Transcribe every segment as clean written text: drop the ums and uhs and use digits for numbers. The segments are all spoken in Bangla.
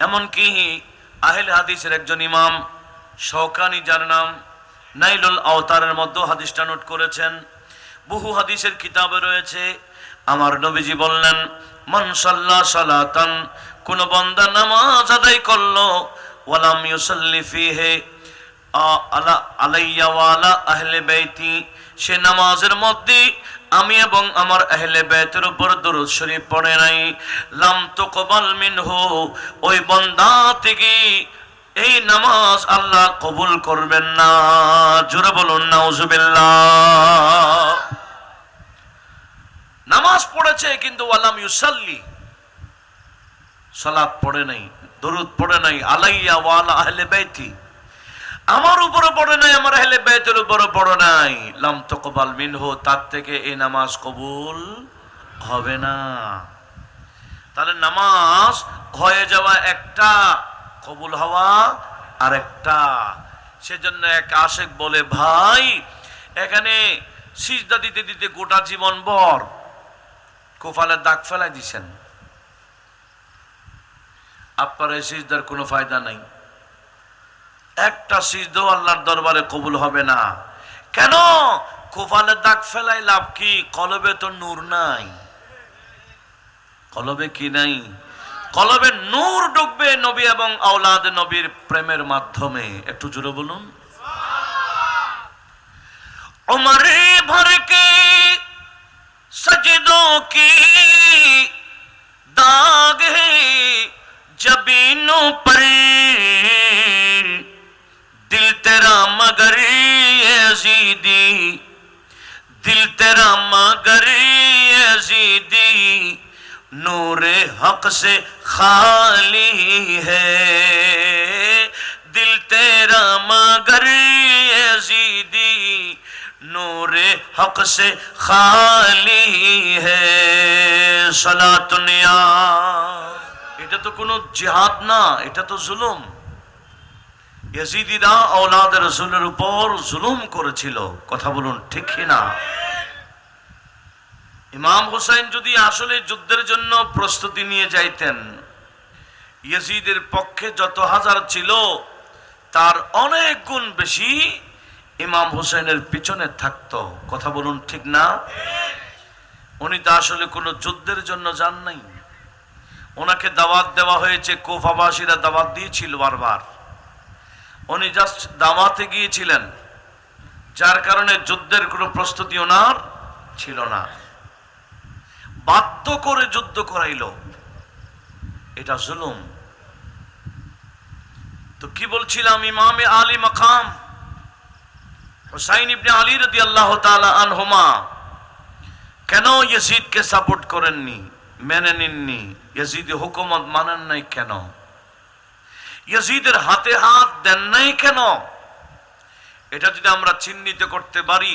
এমনকি আহলে হাদিসের একজন ইমাম শওকানি, যার নাম নাইলুল আওতারের মধ্যে হাদিসটা নোট করেছেন, বহু হাদিসের কিতাবে রয়েছে, আমার নবীজি বললেন, মান সাল্লা সালাতান, কোন বান্দা নামাজ আদায় করলো, ওয়ালাম ইউসাল্লি ফিহি আলাইয়া ওয়া আলা আহলে বাইতি, সে নামাজের মধ্যে আমি এবং আমার আহলে বাইতের উপর দরুদ শরীফ পড়ে নাই, লাম তুকবাল মিনহু, ওই বান্দা থেকে এই নামাজ আল্লাহ কবুল করবেন না। জোরে বলুন নাউজুবিল্লাহ। নামাজ পড়েছে কিন্তু ওয়ালাম ইউসাল্লি, সালাত পড়ে নাই, দরুদ পড়ে নাই, আলাইয়া ওয়া আলা আহলে বাইতি, আমার উপরে পড়ে নাই, আমার আহলে বাইতের উপরে পড়ে নাই, লাম তুকবাল মিনহু, তার থেকে এই নামাজ কবুল হবে না। তাহলে নামাজ হয়ে যাওয়া একটা, কবুল হওয়া আরেকটা। সেজন্য এক আশেক বলে, ভাই এখানে সিজদা দিতে দিতে গোটা জীবন ভর কোফালের দাগ ফেলাই দিছেন, আপনার এই সিজদার কোনো ফায়দা নাই, একটা সিজদাও আল্লাহর দরবারে কবুল হবে না। কেন? কোফালের দাগ ফেলাই লাভ কি? কলবে তো নূর নাই। কলবে কি নাই? কলবে নূর ঢুকবে নবী এবং আওলাদ নবীর প্রেমের মাধ্যমে। একটু জোরে বলুন। উমরে ভর কে सजदों की दाग है जबीनों पर, दिल तेरा मगर यजीदी, दिल तेरा मगर यजीदी, नूरे हक से खाली है, दिल तेरा मगर यजीदी, नूरे हक से खाली है, सलातुनिया। এটা তো কোনো জিহাদ না, এটা তো জুলুম। ইয়াজিদিরা আওলাদ রাসূলের উপর জুলুম করেছিল। কথা বলুন ঠিক কি না? ইমাম হুসাইন যদি আসলে যুদ্ধের জন্য প্রস্তুতি নিয়ে যাইতেন, ইয়াজিদের পক্ষে যত হাজার ছিল তার অনেক গুণ বেশি ইমাম হুসাইনের পিছনে থাকতো। কথা বলুন ঠিক না? উনি তো আসলে কোনো যুদ্ধের জন্য যান নাই, ওনাকে দাওয়াত দেওয়া হয়েছে, কুফাবাসীরা দাওয়াত দিয়েছিল বারবার, উনি জাস্ট দাওয়াতে গিয়েছিলেন, যার কারণে যুদ্ধের কোনো প্রস্তুতি ওনার ছিল না। বাধ্য করে যুদ্ধ করাইল, এটা জুলুম। তো কি বলছিলাম, ইমামে আলী মাকাম হুসাইন ইবনে আলী রাদিয়াল্লাহু তাআলা আনহুমা কেন ইয়াজিদকে সাপোর্ট করেননি, মেনে নিননি? ইয়াজিদের হুকুমত মানেন নাই কেন? ইয়াজিদের হাতে হাত দেন নাই কেন? এটা যদি আমরা চিহ্নিত করতে পারি,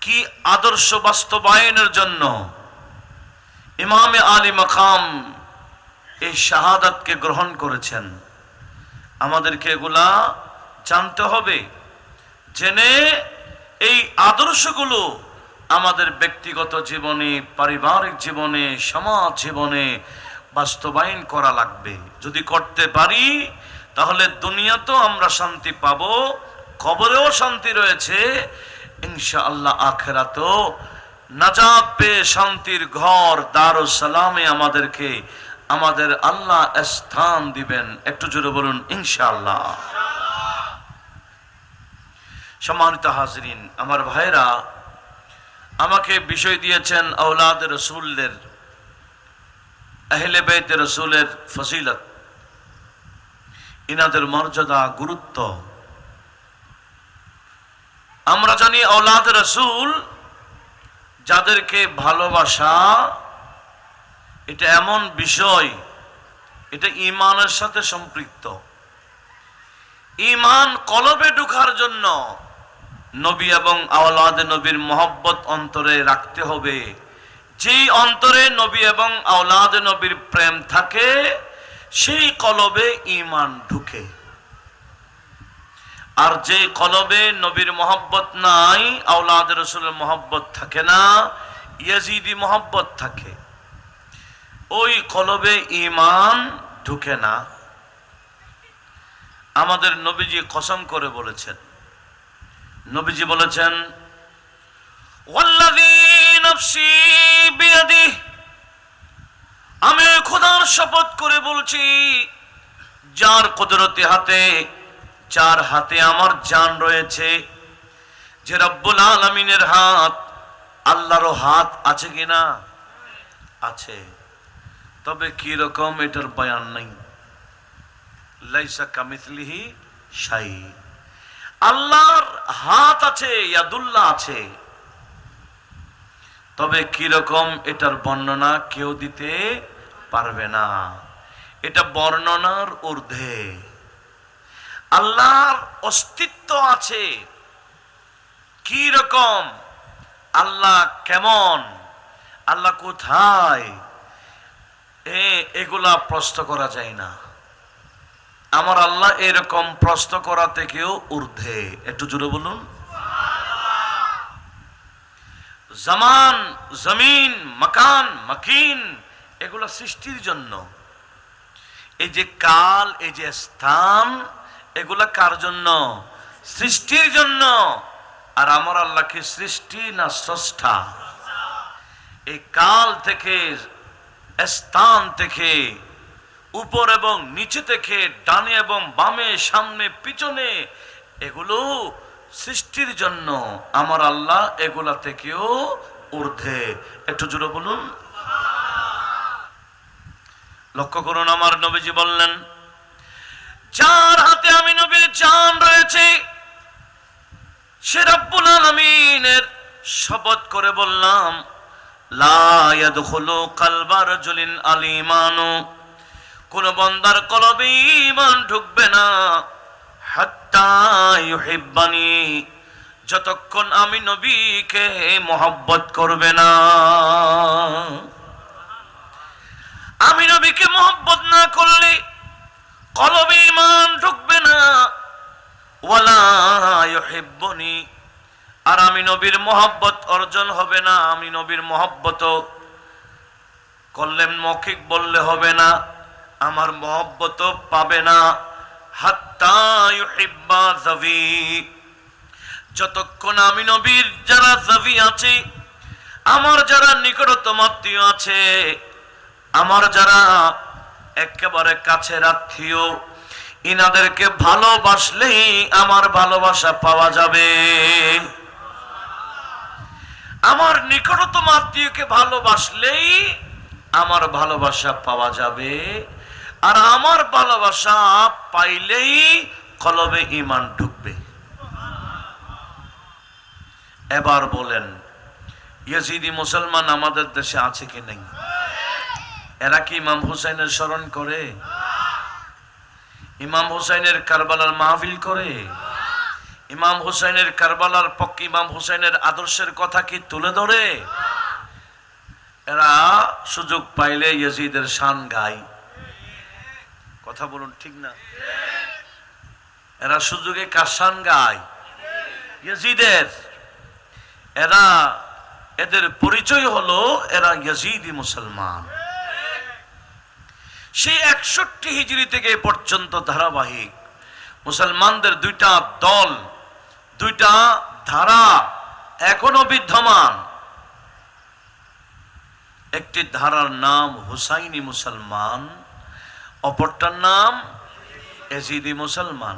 কি আদর্শ বাস্তবায়নের জন্য ইমামে আলী মাকাম এই শাহাদাতকে গ্রহণ করেছেন, আমাদেরকে এগুলা জানতে হবে। জেনে এই আদর্শগুলো আমাদের ব্যক্তিগত জীবনে, পারিবারিক জীবনে, সমাজ জীবনে বাস্তবায়ন করা লাগবে। যদি করতে পারি তাহলে দুনিয়াতেও আমরা শান্তি পাবো, কবরেও শান্তি রয়েছে, ইনশাআল্লাহ আখিরাতেও নাজাত পেয়ে শান্তির ঘর দারুস সালামে আমাদেরকে আমাদের আল্লাহ স্থান দিবেন। একটু জোরে বলুন ইনশাআল্লাহ। সম্মানিত হাজরিন, আমার ভাইরা, আমাকে বিষয় দিয়েছেন আওলাদ রাসূলদের, আহলে বাইত রাসূলের ফজিলত, ইনাদের মর্যাদা, গুরুত্ব। আমরা জানি আওলাদ রাসূল যাদেরকে ভালোবাসা, এটা এমন বিষয়, এটা ঈমানের সাথে সম্পৃক্ত। ঈমান কলবে ঢোকার জন্য নবী এবং আওলাদ নবীর মহব্বত অন্তরে রাখতে হবে। যেই অন্তরে নবী এবং আওলাদ নবীর প্রেম থাকে, সেই কলবে ঈমান ঢুকে। আর যে কলবে নবীর মহব্বত নাই, আওলাদ রাসূলের মহব্বত থাকে না, ইয়াজিদি মহব্বত থাকে, ওই কলবে ঈমান ঢুকে না। আমাদের নবীজি কসম করে বলেছেন, নবীজি বলেছেন ওয়াল্লাযী নাফসি বিয়াদিহি, আমি খোদার শপথ করে বলছি, যার কুদরতি হাতে, যার হাতে আমার জান রয়েছে, যে রব্বুল আলামিনের হাত, আল্লাহরও হাত আছে কিনা? আছে। তবে কি রকম এটার বয়ান নাই। লাইসা কামিথলিহি শাই। আল্লাহর হাত আছে, ইয়াদুল্লাহ আছে, তবে কি রকম এটার বর্ণনা কেউ দিতে পারবে না। এটা বর্ণনার ঊর্ধ্বে। আল্লাহর অস্তিত্ব আছে, কি রকম, আল্লাহ কেমন, আল্লাহ কোথায়, এগুলা প্রশ্ন করা যায় না। আমার আল্লাহ এরকম প্রশ্ন করা থেকেও ঊর্ধ্বে। একটু জোরে বলুন। জামান, জমিন, মাকান, মাকিন, এগুলো সৃষ্টির জন্য। এই যে কাল, এই যে স্থান, এগুলা কার জন্য? সৃষ্টির জন্য। আর আমার আল্লাহ কি সৃষ্টি না স্রষ্টা? এই কাল থেকে, স্থান থেকে, উপর এবং নিচে থেকে, ডানে এবং বামে, সামনে পিছনে, এগুলো সৃষ্টির জন্য। আমার আল্লাহ এগুলা থেকেও ঊর্ধ্বে। একটু জোরে বলুন। লক্ষ্য করুন, আমার নবীজি বললেন, যার হাতে আমি নবীর জান রয়েছে, সে রব্বুল আলামিনের শপথ করে বললাম, লা ইয়াদখুলু কালবা রাজুলিন আল ঈমানু, কোন বান্দার কলবে ঈমান ঢুকবে না, হাত্তা ইউহিব্বানি, যতক্ষণ আমি নবীকে মহব্বত করবে না। আমি নবীকে মহব্বত না করলে কলবে ঈমান ঢুকবে না। ওয়ালা ইউহিব্বুনি, আর আমি নবীর মহব্বত অর্জন হবে না। আমি নবীর মহব্বত করলে, মৌখিক বললে হবে না, আমার মহব্বত পাবে না। হাত্তা ইউহিব্বা যাবি, যতক্ষণ আমি নবীর যারা যাবি আছে, আমার যারা নিকটতম আত্মীয় আছে, আমার যারা একেবারে কাছের আত্মীয়, ইনাদেরকে ভালোবাসলেই আমার ভালোবাসা পাওয়া যাবে। আমার নিকটতম আত্মীয়কে ভালোবাসলেই আমার ভালোবাসা পাওয়া যাবে। আর আমার ভালোবাসা পাইলেই কলবে ঈমান ঢুকবে। এবার বলেন, ইয়াজিদি মুসলমান আমাদের দেশে আছে কি নেই? এরা কি ইমাম হুসাইনের স্মরণ করে? ইমাম হুসাইনের কারবালার মাহফিল করে? ইমাম হুসাইনের কারবালার পক্ষে ইমাম হুসাইনের আদর্শের কথা কি তুলে ধরে? এরা সুযোগ পাইলে ইয়াজিদের শান গায়। কথা বলুন, ঠিক না? এরা সুযোগে কার শান গায়? ইয়াজিদের। এরা, এদের পরিচয় হলো এরা ইয়াজিদি মুসলমান। সেই 61 হিজরি থেকে পর্যন্ত ধারাবাহিক মুসলমানদের দুইটা দল, দুইটা ধারা এখনো বিদ্যমান। একটি ধারার নাম হুসাইনি মুসলমান, অপরটার নাম ইয়াজিদি মুসলমান।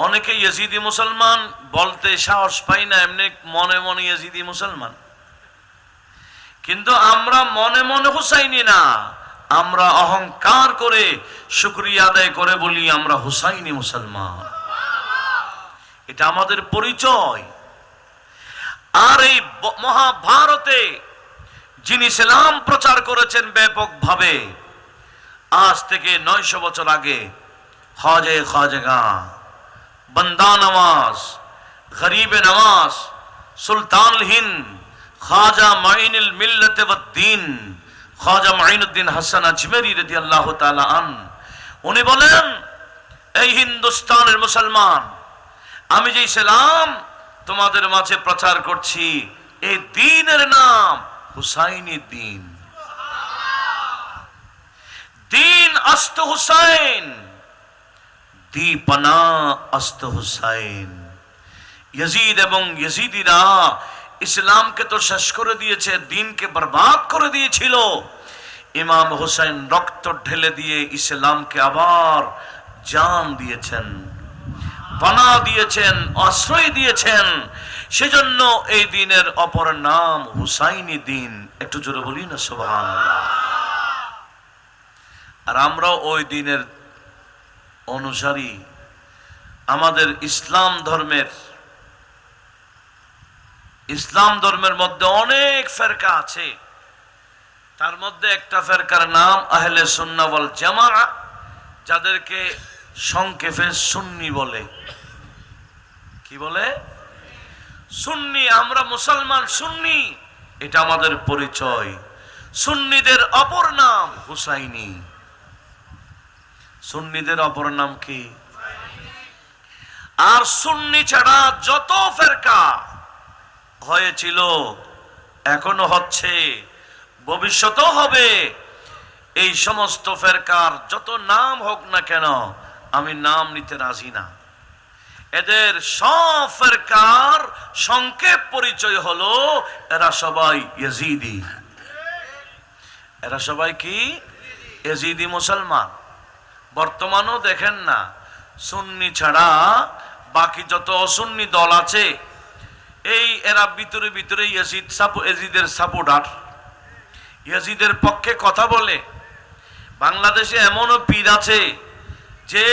অনেকে ইয়াজিদি মুসলমান বলতে সাহস পাই না, এমনি মনে মনে ইয়াজিদি মুসলমান। কিন্তু আমরা মনে মনে হুসাইনি না, আমরা অহংকার করে শুকরিয়া আদায় করে বলি আমরা হুসাইনি মুসলমান। এটা আমাদের পরিচয়। আর এই মহাভারতে যিনি ইসলাম প্রচার করেছেন ব্যাপকভাবে, আজ থেকে 900 বছর আগে, খাজে খাজগা, বন্দা নওয়াজ, গরিব নওয়াজ, সুলতান হিন্দ, খাজা মাইনুল মিল্লাত ওয়াদ-দ্বীন, খাজা মাইনুদ্দিন হাসান আজমেরি রাদিয়াল্লাহু তাআলা আন, উনি বলেন, এই হিন্দুস্তানের মুসলমান, আমি যে ইসলাম তোমাদের মাঝে প্রচার করছি, এই দ্বীনের নাম হুসাইনি দ্বীন। দ্বীন আস্ত হুসাইন, দীপনা আস্ত হুসাইন। ইয়াজিদ এবং ইয়াজিদিরা ইসলামকে তো শেষ করে দিয়েছে, দিনকে বরবাদ করে দিয়েছিল। ইমাম হুসাইন রক্ত ঢেলে দিয়ে ইসলামকে আবার জান দিয়েছেন, পানা দিয়েছেন, আশ্রয় দিয়েছেন। সেজন্য এই দিনের অপর নাম হুসাইনি দিন। একটু জোরে বলি না সুবহানাল্লাহ। আর আমরা ওই দিনের অনুসারী। আমাদের ইসলাম ধর্মের মধ্যে অনেক ফেরকা আছে। তার মধ্যে একটা ফেরকার নাম আহলে সুন্নাহ ওয়াল জামাআহ, যাদেরকে সংক্ষেপে সুন্নি বলে। কি বলে? সুন্নি। আমরা মুসলমান সুন্নি, এটা আমাদের পরিচয়। সুন্নিদের অপর নাম হুসাইনি। সুন্নিদের অপর নাম কি? আর সুন্নি ছাড়া যত ফেরকা হয়েছিল, এখনো হচ্ছে, ভবিষ্যতেও হবে, এই সমস্ত ফেরকার যত নাম হোক না কেন, আমি নাম নিতে রাজি না। এদের সব ফেরকার সংক্ষেপ পরিচয় হলো এরা সবাই ইয়াজিদি। এরা সবাই কি? ইয়াজিদি মুসলমান। বর্তমানও দেখেন না, সুন্নি ছাড়া বাকি যত অসুন্নি দল আছে, এই এরা ভিতরে ভিতরে ইয়াজিদের সাপোর্টার, ইয়াজিদের পক্ষে কথা বলে। বাংলাদেশে এমনও পীর আছে যে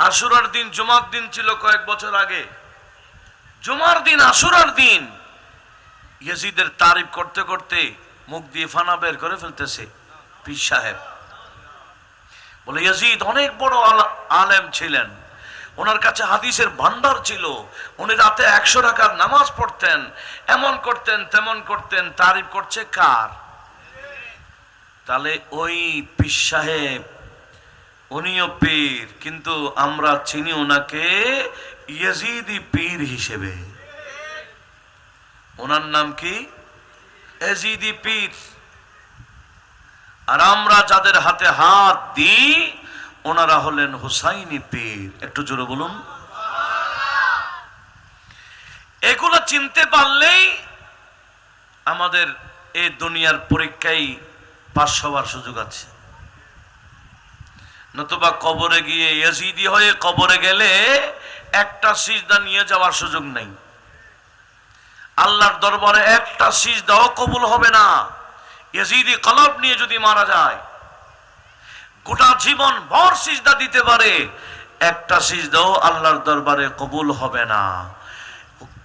আশুরার দিন, জুমার দিন ছিল কয়েক বছর আগে, জুমার দিন, আশুরার দিন ইয়াজিদের তারিফ করতে করতে মুখ দিয়ে ফানা বের করে ফেলতেছে। পীর সাহেব বলে ইয়াজিদ অনেক বড় আলেম ছিলেন, ওনার কাছে হাদিসের ভান্ডার ছিল, উনি রাতে 100 রাকাত নামাজ পড়তেন, এমন করতেন, তেমন করতেন। তারিফ করছে কার? তাহলে ওই পীর সাহেব, উনিও পীর, কিন্তু আমরা চিনি ওনাকে ইয়াজিদি পীর হিসেবে। ওনার নাম কি? ইয়াজিদি পীর। আর আমরা যাদের হাতে হাত দিই, ওনারা হলেন হুসাইনি পীর। একটু জোরে বলুন। এগুলো চিনতে পারলেই আমাদের এই দুনিয়ার পরীক্ষায় পাস হওয়ার সুযোগ আছে। নতুবা কবরে গিয়ে ইয়াজিদি হয়ে কবরে গেলে একটা সিজদা নিয়ে যাওয়ার সুযোগ নেই। আল্লাহর দরবারে একটা সিজদাও কবুল হবে না। ইয়াজিদি কলব নিয়ে যদি মারা যায়, গোটা জীবন ভর সিজদা দিতে পারে, একটা সিজদাও আল্লাহর দরবারে কবুল হবে না।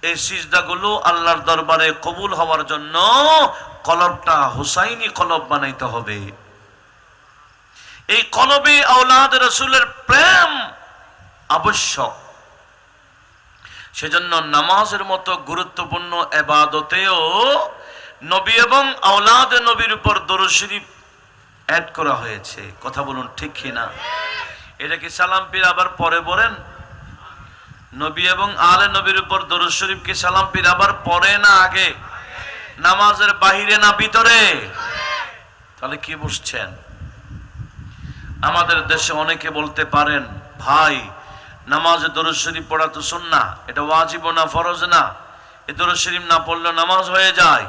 এই সিজদাগুলো আল্লাহর দরবারে কবুল হওয়ার জন্য কলবটা হুসাইনি কলব বানাইতে হবে। এই কলবে আওলাদ রাসূলের প্রেম আবশ্যক। সেজন্য নামাজের মতো গুরুত্বপূর্ণ ইবাদতেও নবী এবং আওলাদ নবীর উপর দরুদ শরীফ অ্যাড করা হয়েছে। কথা বলুন ঠিক কি না? এটা কি সালাম পীর আবার পরে বলেন? নবী এবং আলে নবীর উপর দরুদ শরীফ কি সালাম পীর আবার পরে না আগে? নামাজের বাহিরে না ভিতরে? তাহলে কি বুঝছেন? আমাদের দেশে অনেকে বলতে পারেন, ভাই নামাজে দরুদ শরীফ পড়া তো সুন্নাহ, এটা ওয়াজিব না ফরজ না, এই দরুদ শরীফ না পড়লে নামাজ হয়ে যায়।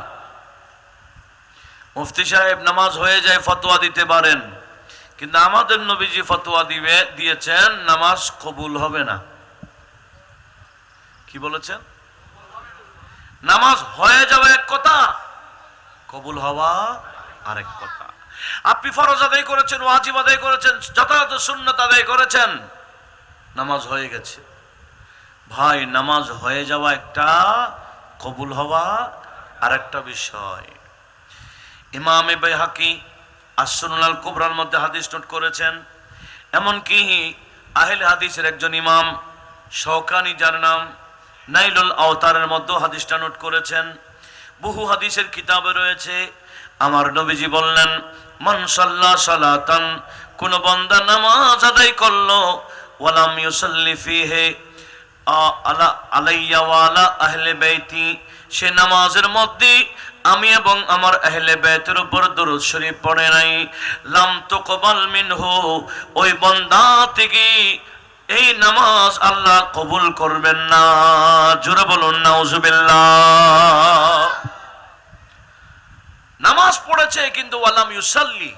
মুফতি সাহেব নামাজ হয়ে যায় ফতোয়া দিতে পারেন, কিন্তু আমাদের নবীজি ফতোয়া দিয়েছেন নামাজ কবুল হবে না। কি বলেছেন? নামাজ হয়ে যাওয়া এক কথা, কবুল হওয়া আরেক কথা। আপনি ফরজ আদায় করেছেন, ওয়াজিব আদায় করেছেন, যথাযথ সুন্নাত আদায় করেছেন, নামাজ হয়ে গেছে। ভাই নামাজ হয়ে যাওয়া একটা, কবুল হওয়া আরেকটা বিষয়। ইমাম বাইহাকি আস-সুনানুল কুবরার মধ্যে হাদিস নোট করেছেন। এমনকি আহলে হাদিসের একজন ইমাম শওকানি, যার নাম নাইলুল আওতারের মধ্যে হাদিসটা নোট করেছেন। বহু হাদিসের কিতাবে রয়েছে, আমার নবীজি বললেন, মান সাল্লা সালাতান, কোন বান্দা নামাজ আদায় করলো, ওয়ালাম ইউসাল্লি ফিহি আলা আলাইয়া ওয়া আলা আহলি বাইতি, সে নামাজের মধ্যে আমি এবং আমার আহলে বাইতের উপর দরুদ শরীফ পড়ে নাই, লাম তুকবাল মিনহু, ওই বান্দা থেকে এই নামাজ আল্লাহ কবুল করবেন না। জোরে বলুন নাউজুবিল্লাহ। নামাজ পড়েছে কিন্তু ওয়ালাম ইউসাল্লি,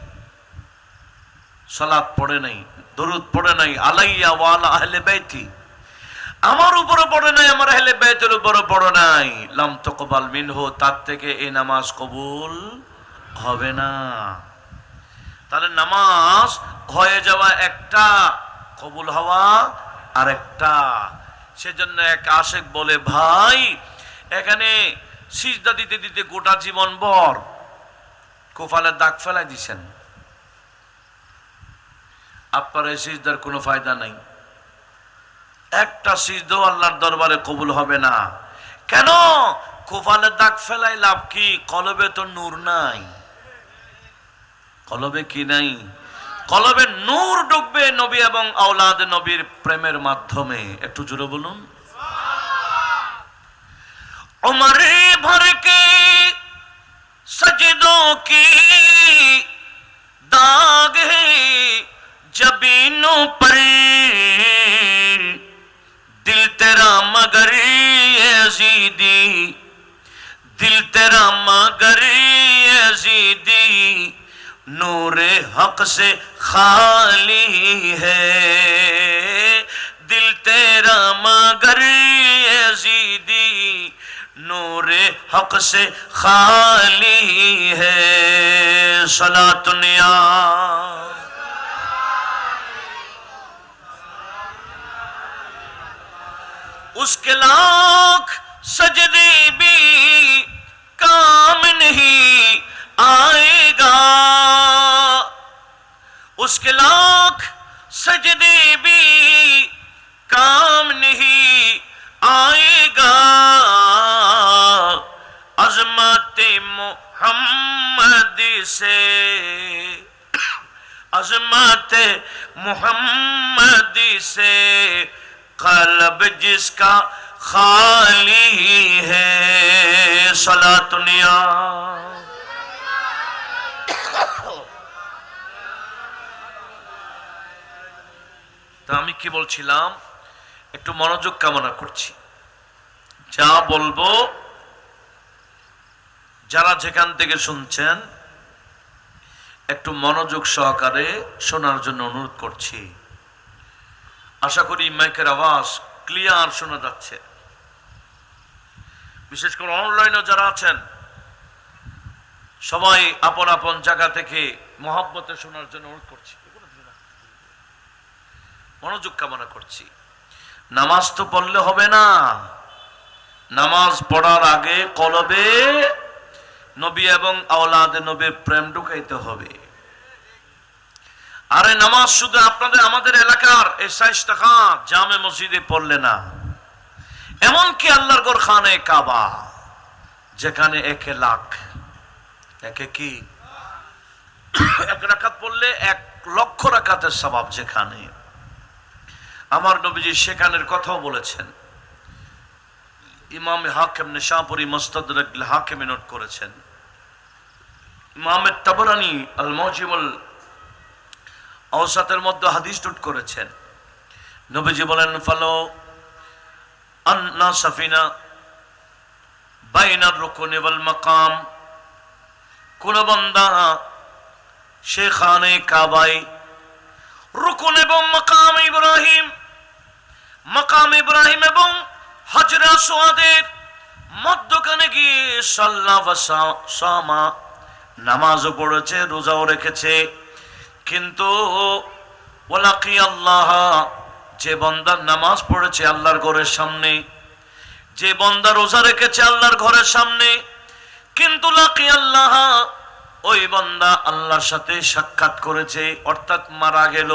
সালাত পড়ে নাই, দরুদ পড়ে নাই, আলাইয়া ওয়া আলা আহলে বাইতি, আমার উপরে পড়ে নাই, আমার আহলে বাইতের উপরে পড়ে নাই, লাম তুকবাল মিনহু, তার থেকে এই নামাজ কবুল হবে না। তাহলে নামাজ হয়ে যাওয়া একটা, কবুল হওয়া আরেকটা। সেজন্য এক আশেক বলে, ভাই এখানে সিজদা দিতে দিতে গোটা জীবন ভর কোফালের দাগ ফেলাই দিছেন, আপনার এই সিজদার কোনো ফায়দা নাই, একটা সিজদাও আল্লাহর দরবারে কবুল হবে না। কেন? কোফালের দাগ ফেলাই লাভ কি? কলবে তো নূর নাই। কলবে কি নাই? কলবে নূর ঢুকবে নবী এবং আওলাদ নবীর প্রেমের মাধ্যমে। একটু জোরে বলুন। উমরে ভর কে सजदों की दाग है जबीनों पर, दिल तेरा मगर यजीदी, दिल तेरा मगर यजीदी, नूरे हक से खाली है, दिल तेरा मगर यजीदी, नूरे हक से खाली है, सलातुनिया उसके लाख सजदे भी काम नहीं आएगा, उसके लाख सजदे भी काम नहीं आएगा, अज़मत मोहम्मद से, अज़मत मोहम्मद से क़ल्ब जिसका खाली है, सलातुनिया। তা আমি কি বলছিলাম, একটু মনোযোগ কামনা করছি। যা বলবো যারা যেখান থেকে শুনছেন একটু মনোযোগ সহকারে শোনার জন্য অনুরোধ করছি। আশা করি মাইকের আওয়াজ ক্লিয়ার শোনা যাচ্ছে। বিশেষ করে অনলাইনে যারা আছেন সবাই আপন আপন জায়গা থেকে মহব্বতে শোনার জন্য অনুরোধ করছি, মনোযোগ কামনা করছি। নামাজ তো পড়লে হবে না, নামাজ পড়ার আগে কলবে নবী এবং আওলাদে নবীর প্রেম ঢুকাইতে হবে। আরে নামাজ শুধু আপনাদের আমাদের এলাকার এই ৬০ টাকা জামে মসজিদে পড়লে না, এমনকি আল্লাহর ঘর খানে কাবা যেখানে ১ লাখ, একে কি ১ রাকাত পড়লে ১ লক্ষ রাকাতের সওয়াব, যেখানে আমার নবীজি সেখানের কথাও বলেছেন। ইমাম হাকিম নিশাপুরি মুস্তাদরাক হাকিমে নোট করেছেন। ইমাম তাবরানী আল মুজিমুল আওসাতের মধ্যে হাদিস নোট করেছেন। নবীজি বলেন, ফালো আন্না সাফিনা বাইনার রুকুনি ওয়াল মাকাম, কোন বান্দা সেখানে কাবায় রুকুন এবং মাকাম ইব্রাহিম, মাকাম ইব্রাহিম এবং হাজরে আসওয়াদের মধ্যখানে গিয়ে সাল্লাহ সামা, নামাজও পড়েছে, রোজাও রেখেছে, কিন্তু ওয়ালাকি আল্লাহ, যে বান্দা নামাজ পড়েছে আল্লাহর ঘরের সামনে, যে বান্দা রোজা রেখেছে আল্লাহর ঘরের সামনে, কিন্তু লাকি আল্লাহ, ওই বান্দা আল্লাহর সাথে সাক্ষাৎ করেছে, অর্থাৎ মারা গেল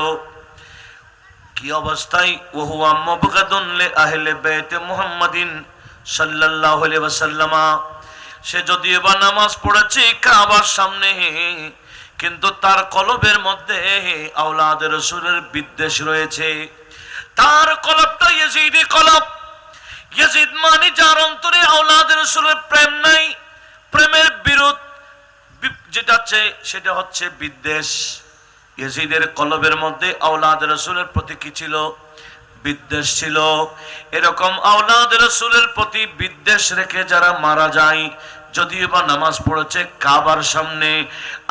কি অবস্থায়? ওহুয়া মুবগাদুন লি আহলে বাইতে মুহাম্মাদিন সাল্লাল্লাহু আলাইহি ওয়াসাল্লাম, সে যদিও বা নামাজ পড়েছে কাবার সামনে, কিন্তু তার কলবের মধ্যে আওলাদে রাসূলের বিদ্বেষ রয়েছে। তার কলবটা ইয়াজিদি কলব, ইয়াজিদ মানে যার অন্তরে আওলাদে রাসূলের প্রেম নাই, প্রেমের বিরোধ যেটা আছে সেটা হচ্ছে বিদ্বেষ। ইয়াজিদের কলবের মধ্যে আওলাদ রাসূলের প্রতি কি ছিল? বিদ্বেষ ছিল। এরকম আওলাদ রাসূলের প্রতি বিদ্বেষ রেখে যারা মারা যায়, যদিও বা নামাজ পড়েছে কাবার সামনে,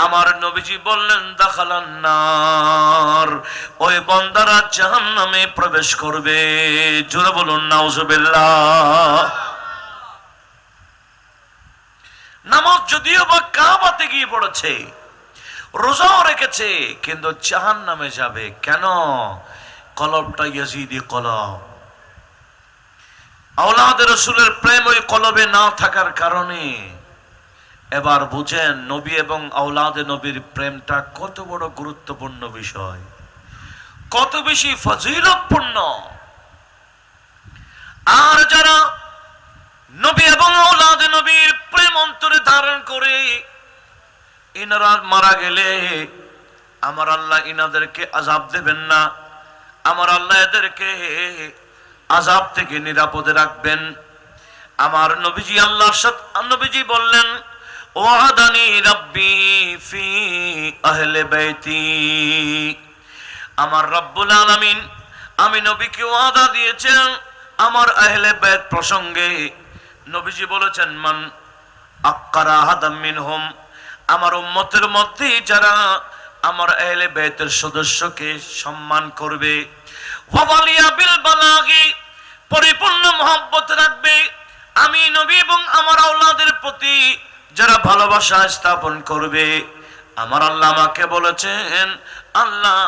আমার নবীজি বললেন দাখালান নার, ওই বান্দারা জাহান্নামে প্রবেশ করবে। জোরে বলুন নাউজুবিল্লাহ। নামাজ যদিও বা কাবাতে গিয়ে পড়েছে, রোজাও রেখেছে, কিন্তু জাহান্নামে যাবে। কেন? কলবটা ইয়াজিদি কলব। আওলাদ রাসূলের প্রেম ওই কলবে না থাকার কারণে। এবার বুঝেন নবী এবং আওলাদে নবীর প্রেমটা কত বড় গুরুত্বপূর্ণ বিষয়, কত বেশি ফজিলতপূর্ণ। আর যারা নবী এবং আওলাদে নবীর প্রেম অন্তরে ধারণ করে ইনারা মারা গেলে আমার আল্লাহ ইনাদেরকে আযাব দেবেন না, আমার আল্লাহ এদেরকে আযাব থেকে নিরাপদে রাখবেন। আমার নবীজি আল্লাহর সাথে নবীজি বললেন ওয়াদানি রাব্বি ফি আহলে বাইতি, আমার রব্বুল আলামিন আমি নবীকে ওয়াদা দিয়েছেন আমার আহলে বাইত প্রসঙ্গে। নবীজি বলেছেন মান আক্কারা আহাদাম মিনহুম, আমার উম্মতের মধ্যে যারা আমার আহলে বাইতের সদস্যকে সম্মান করবে, ওয়ালিয়া বিল বালাগি পরিপূর্ণ মহব্বত রাখবে, আমি নবী এবং আমার আওলাদের প্রতি যারা ভালোবাসা স্থাপন করবে, আমার আল্লাহ আমাকে বলেছেন আল্লাহ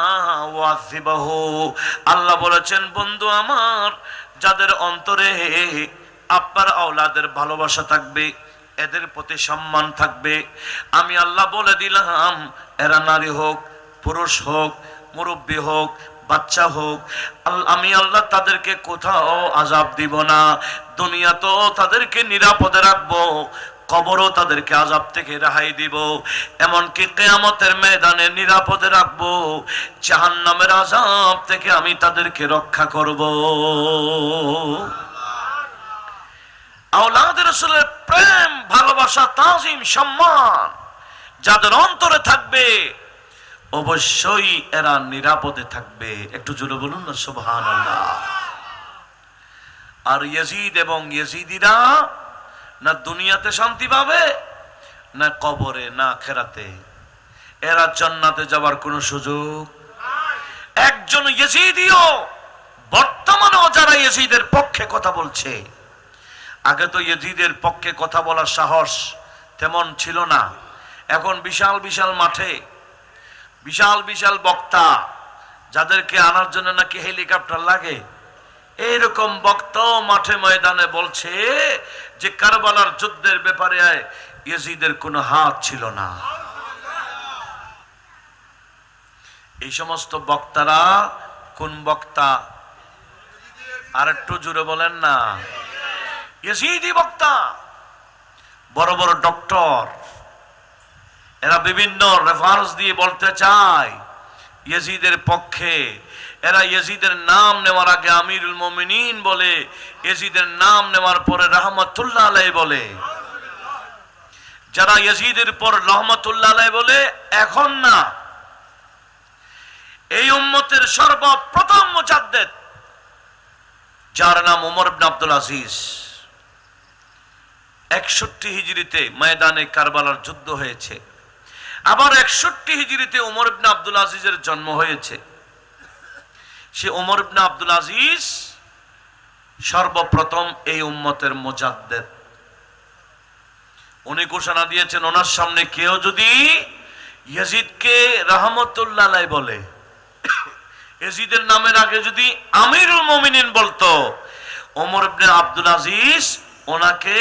ওয়াজিবাহু, আল্লাহ বলেছেন বন্ধু আমার যাদের অন্তরে আপনার আওলাদের ভালোবাসা থাকবে, এদের প্রতি সম্মান থাকবে, আমি আল্লাহ বলে দিলাম এরা নারী হোক, পুরুষ হোক, মুরব্বী হোক, বাচ্চা হোক, আমি আল্লাহ তাদেরকে কোথাও আযাব দিব না। দুনিয়াতেও তাদেরকে নিরাপদে রাখবো, কবরও তাদেরকে আযাব থেকে রেহাই দিব, এমনকি কিয়ামতের ময়দানে নিরাপদে রাখবো, জাহান্নামের আযাব থেকে আমি তাদেরকে রক্ষা করব। আওলাদ রাসূলের প্রেম, ভালোবাসা, তাজিম, সম্মান যাদের অন্তরে থাকবে অবশ্যই এরা নিরাপদে থাকবে। একটু জোরে বলুন না সুবহানাল্লাহ। আর ইয়াজিদ এবং ইয়াজিদিরা না দুনিয়াতে শান্তি পাবে, না কবরে, না আখিরাতে। এরা জান্নাতে যাওয়ার কোনো সুযোগ। একজন ইয়াজিদিও বর্তমানেও যারা ইয়াজিদের পক্ষে কথা বলছে, আগে তো ইয়াজিদের পক্ষে কথা বলার সাহস তেমন ছিল না, এখন বিশাল বিশাল মাঠে বিশাল বিশাল বক্তা, যাদেরকে আনার জন্য নাকি হেলিকপ্টার লাগে, এইরকম বক্তাও মাঠে ময়দানে বলছে যে কারবালার যুদ্ধের ব্যাপারে ইয়াজিদের কোনো হাত ছিল না। এই সমস্ত বক্তারা কোন বক্তা? আর একটু জোরে বলেন না। ইয়াজিদি বক্তা, বড় বড় ডক্টর, এরা বিভিন্ন রেফারেন্স দিয়ে বলতে চায় ইয়াজিদের পক্ষে। এরা ইয়াজিদের নাম নেওয়ার আগে আমিরুল মুমিনিন বলে, ইয়াজিদের নাম নেওয়ার পরে রাহমাতুল্লাহ আলাইহি বলে। যারা ইয়াজিদের পর রাহমাতুল্লাহ আলাইহি বলে এখন না, এই উম্মতের সর্বপ্রথম মুজাদ্দিদ যার নাম ওমর ইবনে আব্দুল আজিজ, 61 হিজরিতে ময়দানে কারবালার যুদ্ধ হয়েছে, আবার 61 হিজরিতে ওমর ইবনে আব্দুল আজিজের জন্ম হয়েছে। সে ওমর ইবনে আব্দুল আজিজ সর্বপ্রথম এই উম্মতের মুজাদ্দিদ। উনি ঘোষণা দিয়েছেন ওনার সামনে কেউ যদি ইয়াজিদকে রাহমাতুল্লাহ আলাইহি বলে, ইয়াজিদের নামের আগে যদি আমিরুল মুমিনিন বলতো, ওমর ইবনে আব্দুল আজিজ ওনাকে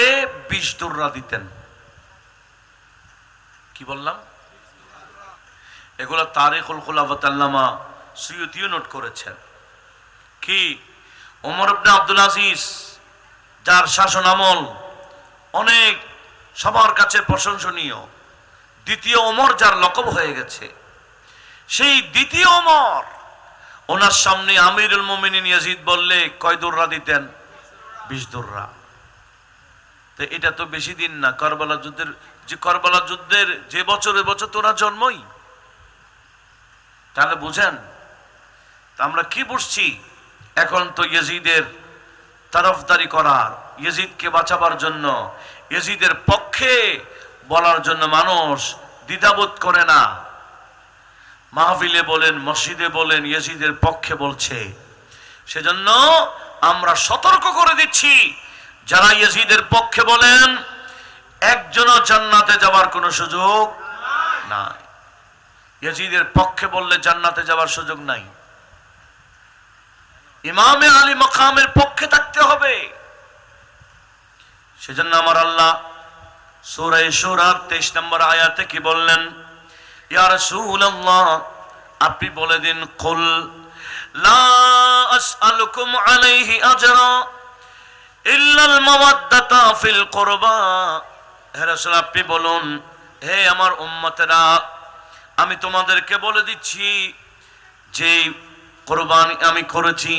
20 দুররা দিতেন। কি বললাম? এগুলো তারিখুল খুলাফাত আল্লামা সুয়ুতিও নোট করেছেন। কি ওমর ইবনে আব্দুল আজিজ যার শাসন আমল অনেক সবার কাছে প্রশংসনীয়, দ্বিতীয় ওমর যার লকব হয়ে গেছে, সেই দ্বিতীয় ওমর ওনার সামনে আমিরুল মুমিনিন ইয়াজিদ বললে কয় দুররা দিতেন? 20 দুররা। তো তো এটা তো বেশি দিন না, কারবালা যুদ্ধের যে বছর তোরা জন্মই। তাহলে বুঝেন আমরা কি বুঝছি? এখন তো ইয়েজিদের তরফদারি করার, ইয়েজিদকে বাঁচাবার জন্য, ইয়েজিদের পক্ষে বলার জন্য মানুষ দ্বিধাবোধ করে না। মাহফিলে বলেন, মসজিদে বলেন, ইয়েজিদের পক্ষে বলছে। সেজন্য আমরা সতর্ক করে দিচ্ছি, যারা ইয়েজিদের পক্ষে বলেন একজনও জান্নাতে যাওয়ার কোনো সুযোগ নাই। ইয়েজিদের পক্ষে বললে জান্নাতে যাওয়ার সুযোগ নাই। ইমামে আলী মাকামের পক্ষে থাকতে হবে। সেজন্য আমার আল্লাহ সূরা শুরা 23 নম্বর আয়াতে কি বললেন? ইয়া রাসূলুল্লাহ, আপনি বলে দিন, কুল লা আসআলুকুম আলাইহি আজরা ইল্লাল মাওয়াদ্দাতা ফিল কুরবা। হে রাসূল, আপনি বলুন, হে আমার উম্মতেরা, আমি তোমাদেরকে বলে দিচ্ছি, যে কুরবানি আমি করেছি,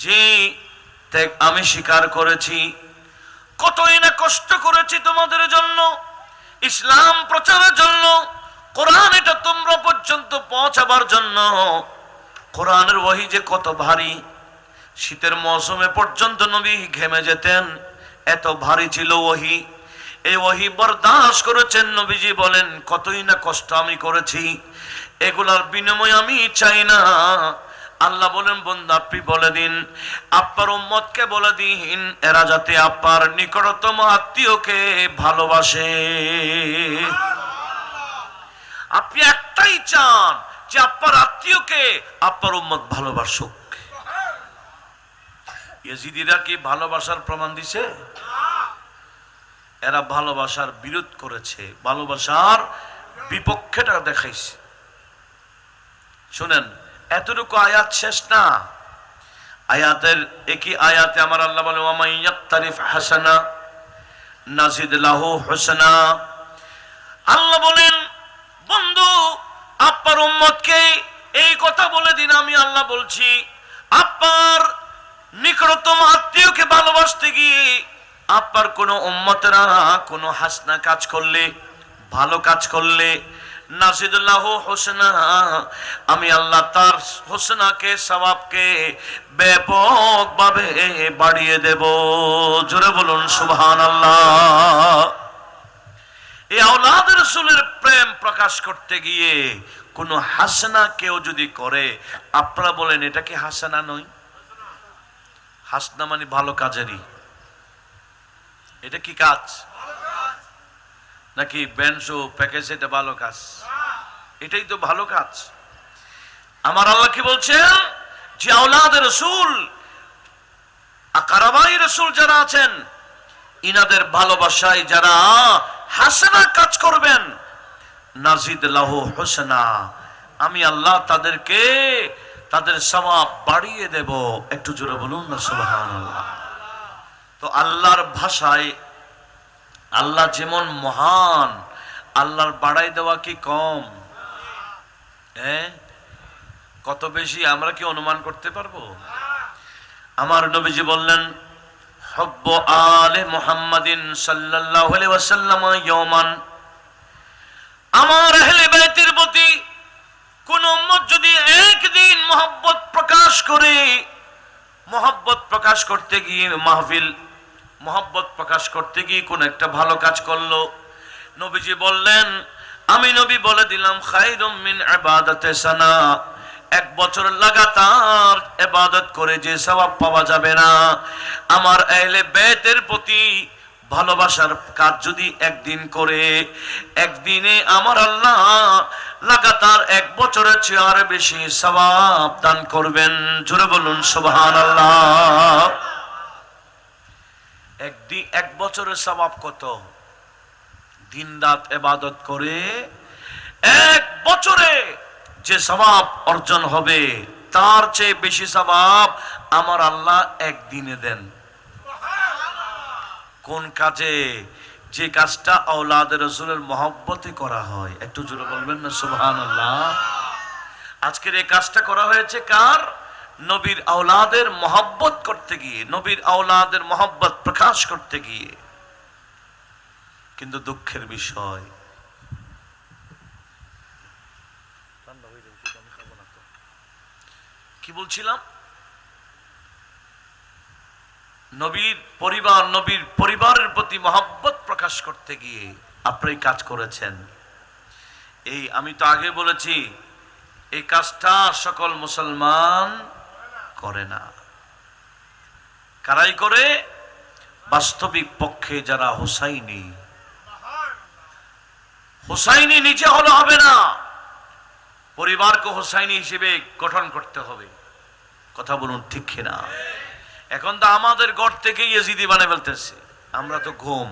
যে ত্যাগ আমি স্বীকার করেছি, কতই না কষ্ট করেছি তোমাদের জন্য, ইসলাম প্রচারের জন্য, কোরআন এটা তোমরা পর্যন্ত পৌঁছাবার জন্য। কোরআনের ওহী যে কত ভারী, শীতের মৌসুমে পর্যন্ত নবী ঘেমে যেতেন, এত ভারী ছিল ওহী। এই ওহী বরদাস্ত করেছেন নবীজি। বলেন, কতই না কষ্ট আমি করেছি, এগুলার বিনিময় আমি চাই না। আল্লাহ বলেন, বন্ধু আপনি বলে দিন, আপনার উম্মতকে বলে দিন, এরা যাতে আপনার নিকটতম আত্মীয়কে ভালোবাসে। আপনি একটাই চান, যে আপনার আত্মীয়কে আপনার উম্মত ভালোবাসুক। ইয়েজিদিরা কি ভালোবাসার প্রমাণ দিছে? এরা ভালোবাসার বিরোধ করেছে, ভালোবাসার বিপক্ষেটা দেখাইছে। শুনেন, এতটুকু আয়াত শেষ না। আয়াতের একই আয়াতে আমার আল্লাহ বলে, ওয়া মান ইয়াক্তারিফ হাসানা নাজিদ লাহু হুসনা। আল্লাহ বলেন, বন্ধু আপনার উম্মতকে এই কথা বলে দিন, আমি আল্লাহ বলছি, আপনার নিকটতম আত্মীয়কে ভালোবাসতে গিয়ে আপনার কোন উম্মতেরা কোন হাসনা কাজ করলে, ভালো কাজ করলে, নাজিদুল্লাহ হোসেনা, আমি আল্লাহ তার হোসেনাকে, সওয়াবকে ব্যাপকভাবে বাড়িয়ে দেব। জোরে বলুন সুবহানাল্লাহ। এই আওলাদ রাসূলের প্রেম প্রকাশ করতে গিয়ে কোন হাসনা কেউ যদি করে, আপনারা বলেন এটা কি হাসনা নয়? হাসনা মানে ভালো কাজেরই। এটা কি কাজ? নাকি বেনসো প্যাকেজ এটা ভালো কাজ? এটাই তো ভালো কাজ। আমার আল্লাহ কি বলছেন? যে আওলাদ রাসূল, আকরাবাই রাসূল যারা আছেন, ইনাদের ভালোবাসায় যারা হাসানা কাজ করবেন, নাজিদ লাহু হুসনা, আমি আল্লাহ তাদেরকে তাদের সওয়াব বাড়িয়ে দেব। একটু জোরে বলুন না সুবহানাল্লাহ। তো আল্লাহর ভাষায় আল্লাহ যেমন মহান, আল্লাহর বাড়াই দেওয়া কি কম? কত বেশি আমরা কি অনুমান করতে পারবো? আমার নবীজি বললেন, হুব্বু আলে মুহাম্মাদিন সাল্লাল্লাহু আলাইহি ওয়াসাল্লাম ইয়াওমান, আমার আহলে বাইতের প্রতি কোন উম্মত যদি একদিন মহব্বত প্রকাশ করে, মহব্বত প্রকাশ করতে গিয়ে মাহফিল, মহব্বত প্রকাশ করতে গিয়ে কোন একটা ভালো কাজ করলো, নবীজি বললেন, আমি নবী বলে দিলাম, খায়রুম মিন ইবাদাতি সানা, এক বছর লাগাতার ইবাদত করে যে সওয়াব পাওয়া যাবে না, আমার আহলে বাইতের প্রতি ভালোবাসার কাজ যদি একদিন করে, একদিনে আমার আল্লাহ লাগাতার এক বছরের চেয়ে আর বেশি সওয়াব দান করবেন। জোরে বলুন সুবহানাল্লাহ। এক বছরের সওয়াব কত? দিন রাত ইবাদত করে এক বছরে যে সওয়াব অর্জন হবে, তার চেয়ে বেশি সওয়াব আমার আল্লাহ একদিনে দেন। কোন কাজে? যে কাজটা আওলাদ রাসূলের মহব্বতে করা হয়। একটু জোরে বলবেন না সুবহানাল্লাহ। আজকের এই কাজটা করা হয়েছে কার? নবীর আওলাদের মহব্বত করতে গিয়ে, নবীর আওলাদের মহব্বত প্রকাশ করতে গিয়ে। কিন্তু দুঃখের বিষয় কি বলছিলাম, নবীর পরিবারের প্রতি মহব্বত প্রকাশ করতে গিয়ে আপনি কাজ করেছেন। এই আমি তো আগে বলেছি এই কাজটা সকল মুসলমান করে না। কারাই করে? বাস্তবিক পক্ষে যারা হুসাইনি নিচে হলে হবে না, পরিবারকে হুসাইনি হিসেবে গঠন করতে হবে। কথা বলুন ঠিক কিনা? এখন তো আমাদের ঘর থেকে ইয়েজিদি বানিয়ে ফেলতেছে। আমরা তো ঘুম